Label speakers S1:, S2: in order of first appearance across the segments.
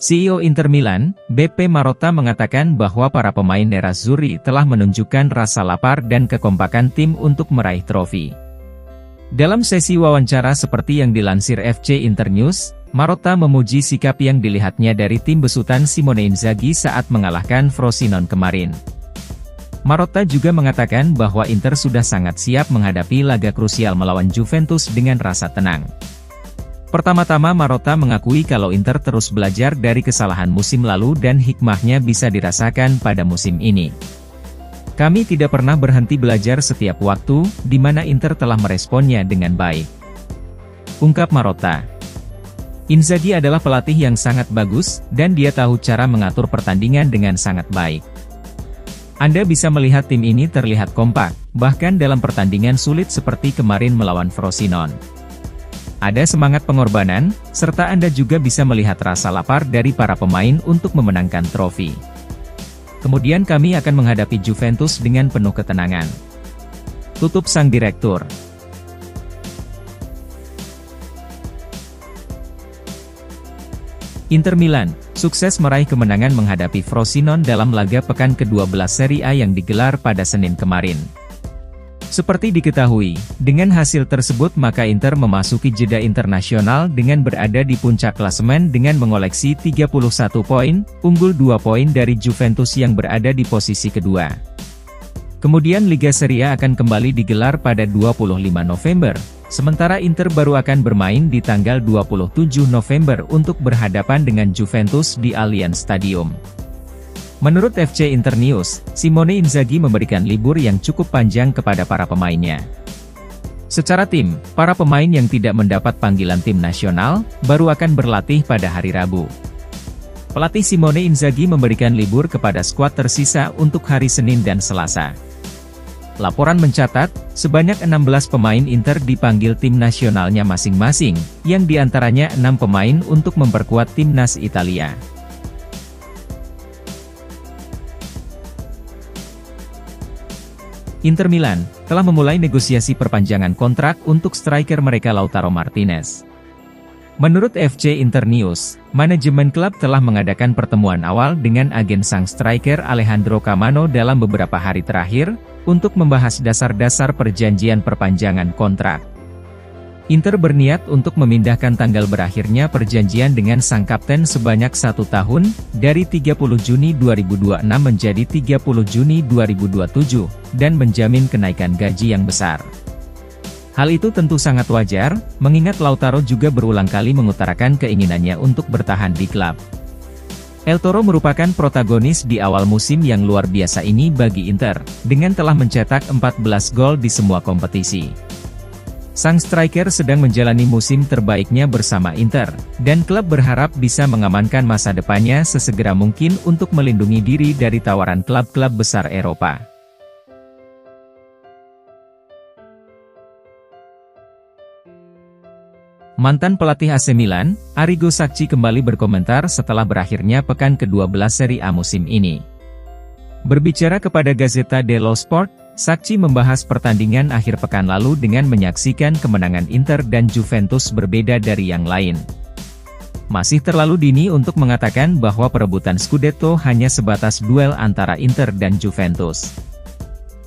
S1: CEO Inter Milan, Beppe Marotta mengatakan bahwa para pemain nerazzurri telah menunjukkan rasa lapar dan kekompakan tim untuk meraih trofi. Dalam sesi wawancara seperti yang dilansir FC Internews, Marotta memuji sikap yang dilihatnya dari tim besutan Simone Inzaghi saat mengalahkan Frosinone kemarin. Marotta juga mengatakan bahwa Inter sudah sangat siap menghadapi laga krusial melawan Juventus dengan rasa tenang. Pertama-tama Marotta mengakui kalau Inter terus belajar dari kesalahan musim lalu dan hikmahnya bisa dirasakan pada musim ini. Kami tidak pernah berhenti belajar setiap waktu, di mana Inter telah meresponnya dengan baik, ungkap Marotta. Inzaghi adalah pelatih yang sangat bagus, dan dia tahu cara mengatur pertandingan dengan sangat baik. Anda bisa melihat tim ini terlihat kompak, bahkan dalam pertandingan sulit seperti kemarin melawan Frosinone. Ada semangat pengorbanan, serta Anda juga bisa melihat rasa lapar dari para pemain untuk memenangkan trofi. Kemudian kami akan menghadapi Juventus dengan penuh ketenangan, tutup sang direktur. Inter Milan, sukses meraih kemenangan menghadapi Frosinone dalam laga pekan ke-12 Serie A yang digelar pada Senin kemarin. Seperti diketahui, dengan hasil tersebut maka Inter memasuki jeda internasional dengan berada di puncak klasemen dengan mengoleksi 31 poin, unggul 2 poin dari Juventus yang berada di posisi kedua. Kemudian Liga Serie A akan kembali digelar pada 25 November, sementara Inter baru akan bermain di tanggal 27 November untuk berhadapan dengan Juventus di Allianz Stadium. Menurut FC Internews, Simone Inzaghi memberikan libur yang cukup panjang kepada para pemainnya. Secara tim, para pemain yang tidak mendapat panggilan tim nasional, baru akan berlatih pada hari Rabu. Pelatih Simone Inzaghi memberikan libur kepada skuad tersisa untuk hari Senin dan Selasa. Laporan mencatat, sebanyak 16 pemain Inter dipanggil tim nasionalnya masing-masing, yang diantaranya 6 pemain untuk memperkuat timnas Italia. Inter Milan telah memulai negosiasi perpanjangan kontrak untuk striker mereka Lautaro Martinez. Menurut FC Internews, manajemen klub telah mengadakan pertemuan awal dengan agen sang striker Alejandro Camano dalam beberapa hari terakhir, untuk membahas dasar-dasar perjanjian perpanjangan kontrak. Inter berniat untuk memindahkan tanggal berakhirnya perjanjian dengan sang kapten sebanyak 1 tahun, dari 30 Juni 2026 menjadi 30 Juni 2027, dan menjamin kenaikan gaji yang besar. Hal itu tentu sangat wajar, mengingat Lautaro juga berulang kali mengutarakan keinginannya untuk bertahan di klub. El Toro merupakan protagonis di awal musim yang luar biasa ini bagi Inter, dengan telah mencetak 14 gol di semua kompetisi. Sang striker sedang menjalani musim terbaiknya bersama Inter, dan klub berharap bisa mengamankan masa depannya sesegera mungkin untuk melindungi diri dari tawaran klub-klub besar Eropa. Mantan pelatih AC Milan, Arrigo Sacchi kembali berkomentar setelah berakhirnya pekan ke-12 Serie A musim ini. Berbicara kepada Gazzetta dello Sport, Sacchi membahas pertandingan akhir pekan lalu dengan menyaksikan kemenangan Inter dan Juventus berbeda dari yang lain. Masih terlalu dini untuk mengatakan bahwa perebutan Scudetto hanya sebatas duel antara Inter dan Juventus,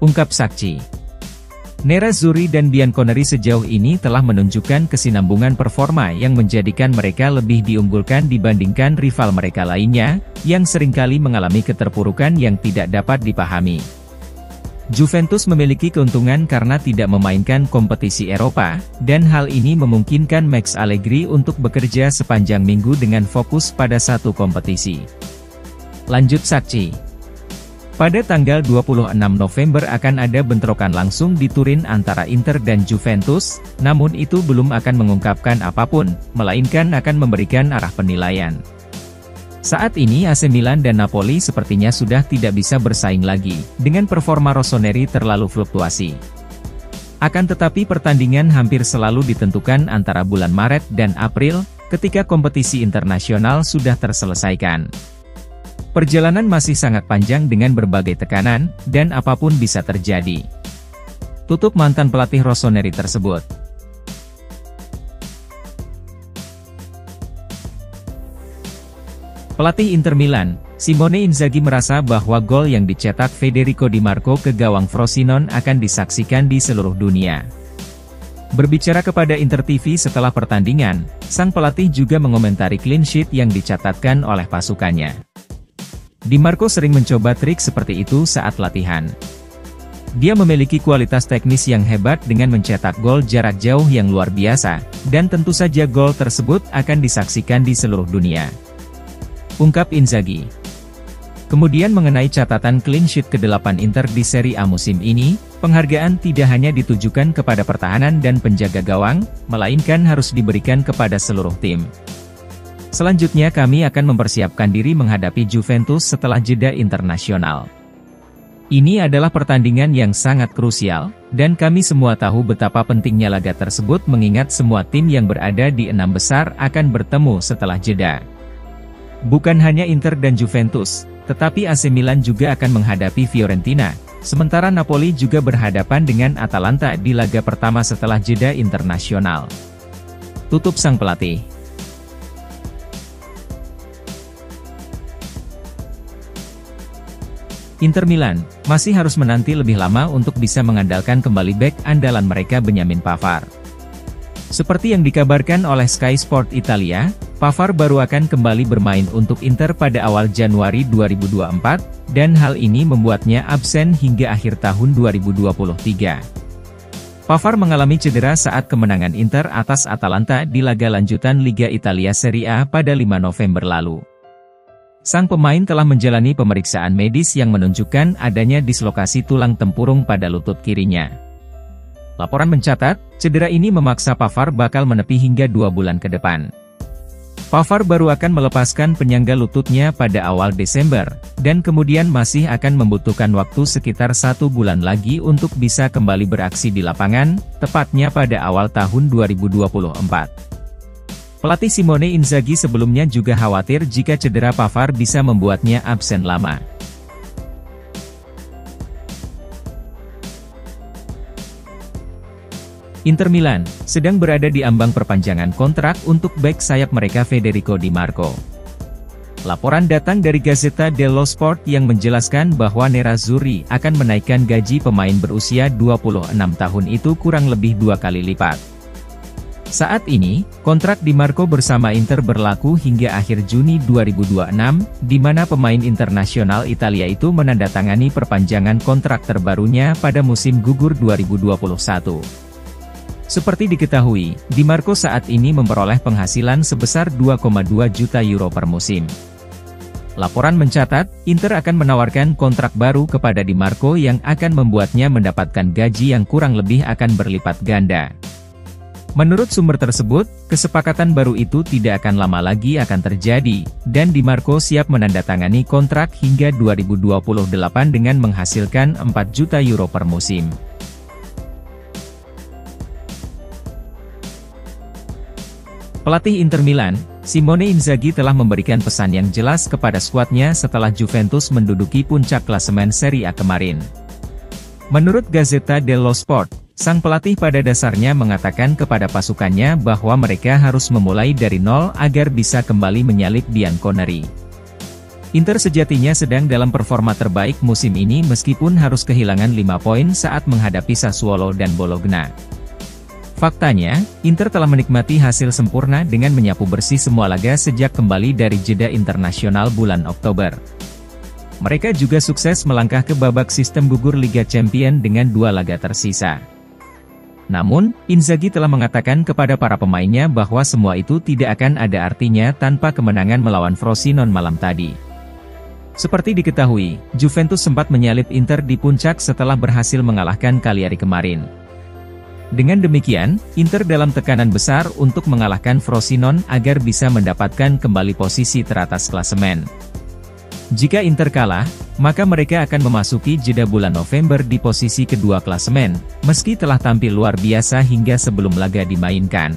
S1: ungkap Sacchi. Nerazzurri dan Bianconeri sejauh ini telah menunjukkan kesinambungan performa yang menjadikan mereka lebih diunggulkan dibandingkan rival mereka lainnya, yang seringkali mengalami keterpurukan yang tidak dapat dipahami. Juventus memiliki keuntungan karena tidak memainkan kompetisi Eropa, dan hal ini memungkinkan Max Allegri untuk bekerja sepanjang minggu dengan fokus pada satu kompetisi. Lanjut Sacchi. Pada tanggal 26 November akan ada bentrokan langsung di Turin antara Inter dan Juventus, namun itu belum akan mengungkapkan apapun, melainkan akan memberikan arah penilaian. Saat ini AC Milan dan Napoli sepertinya sudah tidak bisa bersaing lagi, dengan performa Rossoneri terlalu fluktuasi. Akan tetapi pertandingan hampir selalu ditentukan antara bulan Maret dan April, ketika kompetisi internasional sudah terselesaikan. Perjalanan masih sangat panjang dengan berbagai tekanan, dan apapun bisa terjadi, tutup mantan pelatih Rossoneri tersebut. Pelatih Inter Milan, Simone Inzaghi merasa bahwa gol yang dicetak Federico Di Marco ke gawang Frosinone akan disaksikan di seluruh dunia. Berbicara kepada Inter TV setelah pertandingan, sang pelatih juga mengomentari clean sheet yang dicatatkan oleh pasukannya. Di Marco sering mencoba trik seperti itu saat latihan. Dia memiliki kualitas teknis yang hebat dengan mencetak gol jarak jauh yang luar biasa, dan tentu saja gol tersebut akan disaksikan di seluruh dunia, ungkap Inzaghi. Kemudian mengenai catatan clean sheet ke-8 Inter di Serie A musim ini, penghargaan tidak hanya ditujukan kepada pertahanan dan penjaga gawang, melainkan harus diberikan kepada seluruh tim. Selanjutnya kami akan mempersiapkan diri menghadapi Juventus setelah jeda internasional. Ini adalah pertandingan yang sangat krusial, dan kami semua tahu betapa pentingnya laga tersebut mengingat semua tim yang berada di 6 besar akan bertemu setelah jeda. Bukan hanya Inter dan Juventus, tetapi AC Milan juga akan menghadapi Fiorentina, sementara Napoli juga berhadapan dengan Atalanta di laga pertama setelah jeda internasional, tutup sang pelatih. Inter Milan masih harus menanti lebih lama untuk bisa mengandalkan kembali bek andalan mereka Benjamin Pavard. Seperti yang dikabarkan oleh Sky Sport Italia, Pavard baru akan kembali bermain untuk Inter pada awal Januari 2024, dan hal ini membuatnya absen hingga akhir tahun 2023. Pavard mengalami cedera saat kemenangan Inter atas Atalanta di laga lanjutan Liga Italia Serie A pada 5 November lalu. Sang pemain telah menjalani pemeriksaan medis yang menunjukkan adanya dislokasi tulang tempurung pada lutut kirinya. Laporan mencatat, cedera ini memaksa Pavard bakal menepi hingga 2 bulan ke depan. Pavard baru akan melepaskan penyangga lututnya pada awal Desember, dan kemudian masih akan membutuhkan waktu sekitar 1 bulan lagi untuk bisa kembali beraksi di lapangan, tepatnya pada awal tahun 2024. Pelatih Simone Inzaghi sebelumnya juga khawatir jika cedera Pavard bisa membuatnya absen lama. Inter Milan sedang berada di ambang perpanjangan kontrak untuk bek sayap mereka Federico Di Marco. Laporan datang dari Gazzetta dello Sport yang menjelaskan bahwa Nerazzurri akan menaikkan gaji pemain berusia 26 tahun itu kurang lebih 2 kali lipat. Saat ini, kontrak Di Marco bersama Inter berlaku hingga akhir Juni 2026, di mana pemain internasional Italia itu menandatangani perpanjangan kontrak terbarunya pada musim gugur 2021. Seperti diketahui, Di Marco saat ini memperoleh penghasilan sebesar 2,2 juta euro per musim. Laporan mencatat, Inter akan menawarkan kontrak baru kepada Di Marco yang akan membuatnya mendapatkan gaji yang kurang lebih akan berlipat ganda. Menurut sumber tersebut, kesepakatan baru itu tidak akan lama lagi akan terjadi, dan Di Marco siap menandatangani kontrak hingga 2028 dengan menghasilkan 4 juta euro per musim. Pelatih Inter Milan, Simone Inzaghi telah memberikan pesan yang jelas kepada skuadnya setelah Juventus menduduki puncak klasemen Serie A kemarin. Menurut Gazzetta dello Sport, sang pelatih pada dasarnya mengatakan kepada pasukannya bahwa mereka harus memulai dari nol agar bisa kembali menyalip Bianconeri. Inter sejatinya sedang dalam performa terbaik musim ini meskipun harus kehilangan 5 poin saat menghadapi Sassuolo dan Bologna. Faktanya, Inter telah menikmati hasil sempurna dengan menyapu bersih semua laga sejak kembali dari jeda internasional bulan Oktober. Mereka juga sukses melangkah ke babak sistem gugur Liga Champions dengan 2 laga tersisa. Namun, Inzaghi telah mengatakan kepada para pemainnya bahwa semua itu tidak akan ada artinya tanpa kemenangan melawan Frosinone malam tadi. Seperti diketahui, Juventus sempat menyalip Inter di puncak setelah berhasil mengalahkan Cagliari kemarin. Dengan demikian, Inter dalam tekanan besar untuk mengalahkan Frosinone agar bisa mendapatkan kembali posisi teratas klasemen. Jika Inter kalah, maka mereka akan memasuki jeda bulan November di posisi kedua klasemen, meski telah tampil luar biasa hingga sebelum laga dimainkan.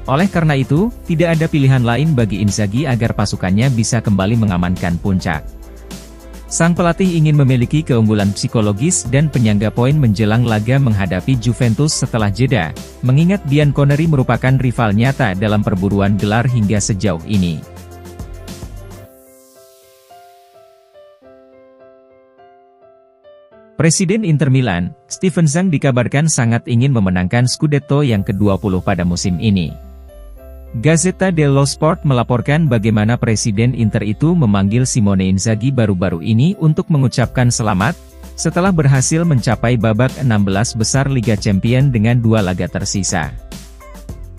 S1: Oleh karena itu, tidak ada pilihan lain bagi Inzaghi agar pasukannya bisa kembali mengamankan puncak. Sang pelatih ingin memiliki keunggulan psikologis dan penyangga poin menjelang laga menghadapi Juventus setelah jeda, mengingat Bianconeri merupakan rival nyata dalam perburuan gelar hingga sejauh ini. Presiden Inter Milan, Steven Zhang dikabarkan sangat ingin memenangkan Scudetto yang ke-20 pada musim ini. Gazzetta dello Sport melaporkan bagaimana Presiden Inter itu memanggil Simone Inzaghi baru-baru ini untuk mengucapkan selamat, setelah berhasil mencapai babak 16 besar Liga Champions dengan 2 laga tersisa.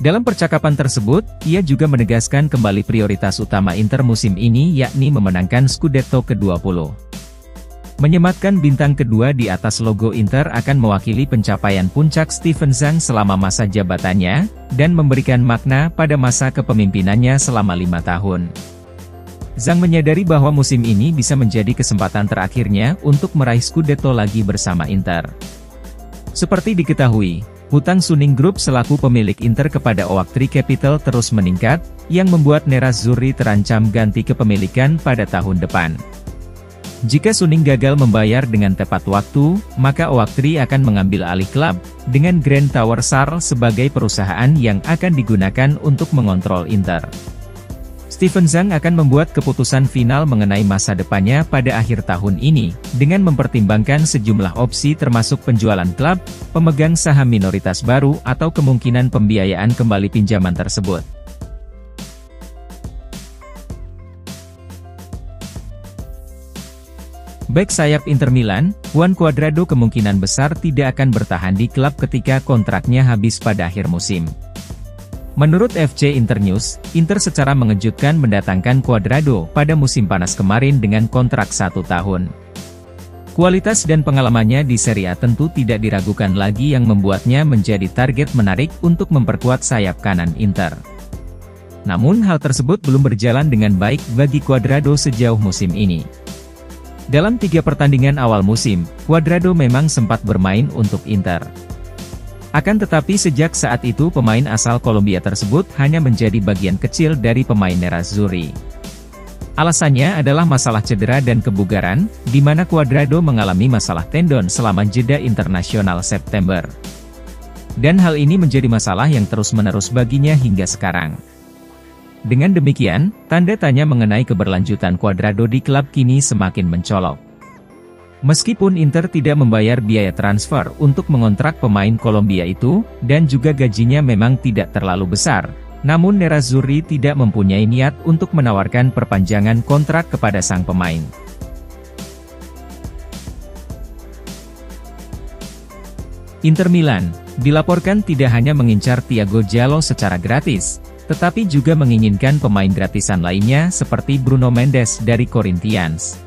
S1: Dalam percakapan tersebut, ia juga menegaskan kembali prioritas utama Inter musim ini yakni memenangkan Scudetto ke-20. Menyematkan bintang kedua di atas logo Inter akan mewakili pencapaian puncak Steven Zhang selama masa jabatannya, dan memberikan makna pada masa kepemimpinannya selama 5 tahun. Zhang menyadari bahwa musim ini bisa menjadi kesempatan terakhirnya untuk meraih Scudetto lagi bersama Inter. Seperti diketahui, hutang Suning Group selaku pemilik Inter kepada Oaktree Capital terus meningkat, yang membuat Nerazzurri terancam ganti kepemilikan pada tahun depan. Jika Suning gagal membayar dengan tepat waktu, maka Oaktree akan mengambil alih klub, dengan Grand Tower Sar sebagai perusahaan yang akan digunakan untuk mengontrol Inter. Steven Zhang akan membuat keputusan final mengenai masa depannya pada akhir tahun ini, dengan mempertimbangkan sejumlah opsi termasuk penjualan klub, pemegang saham minoritas baru atau kemungkinan pembiayaan kembali pinjaman tersebut. Bek sayap Inter Milan, Juan Cuadrado kemungkinan besar tidak akan bertahan di klub ketika kontraknya habis pada akhir musim. Menurut FC Internews, Inter secara mengejutkan mendatangkan Cuadrado pada musim panas kemarin dengan kontrak 1 tahun. Kualitas dan pengalamannya di Serie A tentu tidak diragukan lagi yang membuatnya menjadi target menarik untuk memperkuat sayap kanan Inter. Namun hal tersebut belum berjalan dengan baik bagi Cuadrado sejauh musim ini. Dalam 3 pertandingan awal musim, Cuadrado memang sempat bermain untuk Inter. Akan tetapi sejak saat itu pemain asal Kolombia tersebut hanya menjadi bagian kecil dari pemain Nerazzurri. Alasannya adalah masalah cedera dan kebugaran, di mana Cuadrado mengalami masalah tendon selama jeda internasional September. Dan hal ini menjadi masalah yang terus-menerus baginya hingga sekarang. Dengan demikian, tanda tanya mengenai keberlanjutan Cuadrado di klub kini semakin mencolok. Meskipun Inter tidak membayar biaya transfer untuk mengontrak pemain Kolombia itu, dan juga gajinya memang tidak terlalu besar, namun Nerazzurri tidak mempunyai niat untuk menawarkan perpanjangan kontrak kepada sang pemain. Inter Milan dilaporkan tidak hanya mengincar Thiago Jallo secara gratis, tetapi juga menginginkan pemain gratisan lainnya seperti Bruno Mendes dari Corinthians.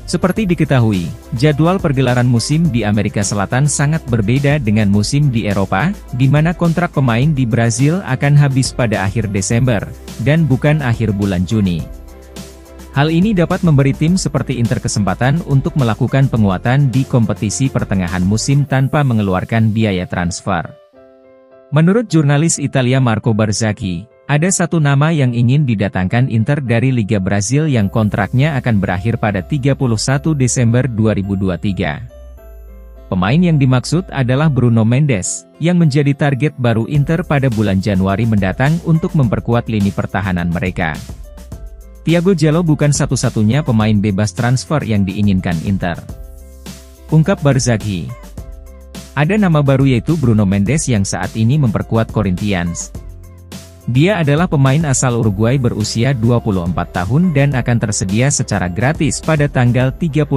S1: Seperti diketahui, jadwal pergelaran musim di Amerika Selatan sangat berbeda dengan musim di Eropa, di mana kontrak pemain di Brasil akan habis pada akhir Desember, dan bukan akhir bulan Juni. Hal ini dapat memberi tim seperti Inter kesempatan untuk melakukan penguatan di kompetisi pertengahan musim tanpa mengeluarkan biaya transfer. Menurut jurnalis Italia Marco Barzagli, ada satu nama yang ingin didatangkan Inter dari Liga Brasil yang kontraknya akan berakhir pada 31 Desember 2023. Pemain yang dimaksud adalah Bruno Mendes, yang menjadi target baru Inter pada bulan Januari mendatang untuk memperkuat lini pertahanan mereka. Thiago Jallo bukan satu-satunya pemain bebas transfer yang diinginkan Inter, ungkap Barzagli. Ada nama baru yaitu Bruno Mendes yang saat ini memperkuat Corinthians. Dia adalah pemain asal Uruguay berusia 24 tahun dan akan tersedia secara gratis pada tanggal 31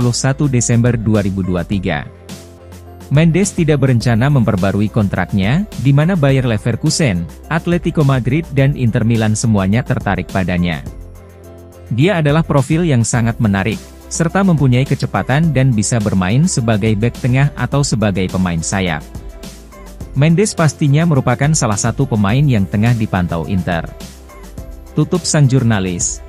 S1: Desember 2023. Mendes tidak berencana memperbarui kontraknya, di mana Bayer Leverkusen, Atletico Madrid dan Inter Milan semuanya tertarik padanya. Dia adalah profil yang sangat menarik, serta mempunyai kecepatan dan bisa bermain sebagai bek tengah atau sebagai pemain sayap. Mendes pastinya merupakan salah satu pemain yang tengah dipantau Inter, tutup sang jurnalis.